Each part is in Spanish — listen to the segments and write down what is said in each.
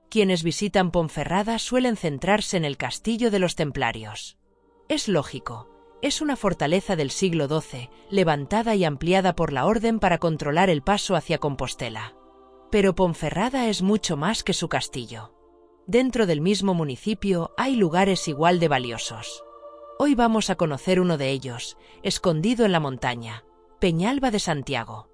Quienes visitan Ponferrada suelen centrarse en el castillo de los templarios. Es lógico, es una fortaleza del siglo XII, levantada y ampliada por la Orden para controlar el paso hacia Compostela. Pero Ponferrada es mucho más que su castillo. Dentro del mismo municipio hay lugares igual de valiosos. Hoy vamos a conocer uno de ellos, escondido en la montaña, Peñalba de Santiago.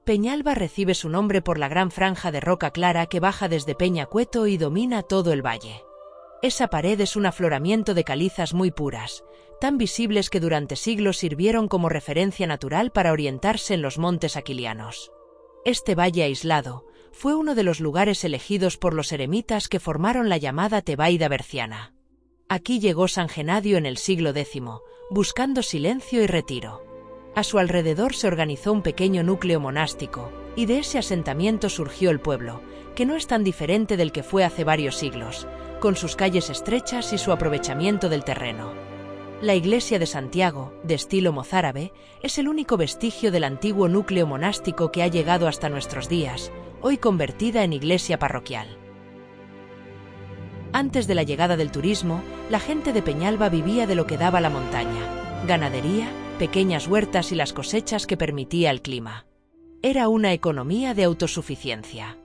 Peñalba recibe su nombre por la gran franja de roca clara que baja desde Peñacueto y domina todo el valle. Esa pared es un afloramiento de calizas muy puras, tan visibles que durante siglos sirvieron como referencia natural para orientarse en los montes aquilianos. Este valle aislado fue uno de los lugares elegidos por los eremitas que formaron la llamada Tebaida berciana. Aquí llegó San Genadio en el siglo X, buscando silencio y retiro. A su alrededor se organizó un pequeño núcleo monástico, y de ese asentamiento surgió el pueblo, que no es tan diferente del que fue hace varios siglos, con sus calles estrechas y su aprovechamiento del terreno. La iglesia de Santiago, de estilo mozárabe, es el único vestigio del antiguo núcleo monástico que ha llegado hasta nuestros días, hoy convertida en iglesia parroquial. Antes de la llegada del turismo, la gente de Peñalba vivía de lo que daba la montaña: ganadería, pequeñas huertas y las cosechas que permitía el clima. Era una economía de autosuficiencia.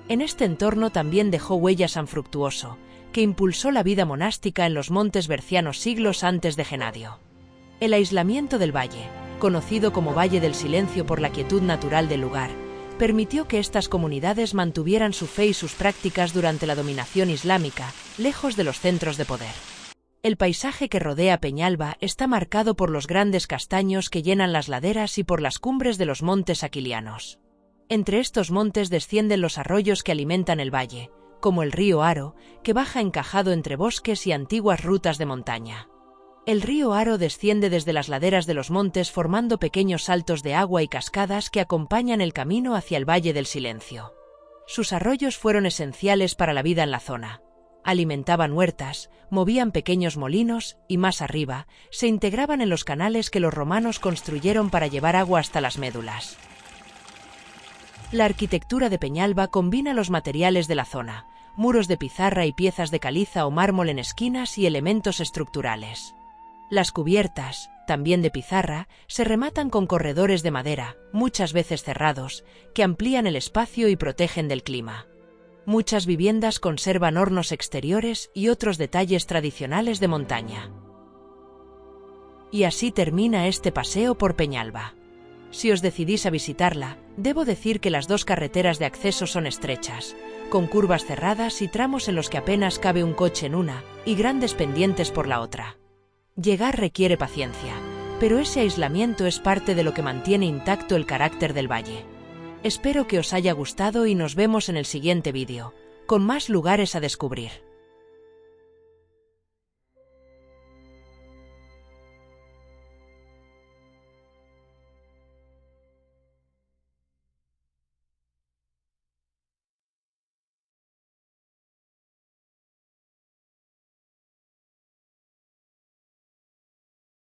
En este entorno también dejó huella San Fructuoso, que impulsó la vida monástica en los montes bercianos siglos antes de Genadio. El aislamiento del valle, conocido como Valle del Silencio por la quietud natural del lugar, permitió que estas comunidades mantuvieran su fe y sus prácticas durante la dominación islámica, lejos de los centros de poder. El paisaje que rodea Peñalba está marcado por los grandes castaños que llenan las laderas y por las cumbres de los montes aquilianos. Entre estos montes descienden los arroyos que alimentan el valle, como el río Aro, que baja encajado entre bosques y antiguas rutas de montaña. El río Aro desciende desde las laderas de los montes formando pequeños saltos de agua y cascadas que acompañan el camino hacia el Valle del Silencio. Sus arroyos fueron esenciales para la vida en la zona. Alimentaban huertas, movían pequeños molinos y, más arriba, se integraban en los canales que los romanos construyeron para llevar agua hasta las médulas. La arquitectura de Peñalba combina los materiales de la zona: muros de pizarra y piezas de caliza o mármol en esquinas y elementos estructurales. Las cubiertas, también de pizarra, se rematan con corredores de madera, muchas veces cerrados, que amplían el espacio y protegen del clima. Muchas viviendas conservan hornos exteriores y otros detalles tradicionales de montaña. Y así termina este paseo por Peñalba. Si os decidís a visitarla, debo decir que las dos carreteras de acceso son estrechas, con curvas cerradas y tramos en los que apenas cabe un coche en una, y grandes pendientes por la otra. Llegar requiere paciencia, pero ese aislamiento es parte de lo que mantiene intacto el carácter del valle. Espero que os haya gustado y nos vemos en el siguiente vídeo, con más lugares a descubrir.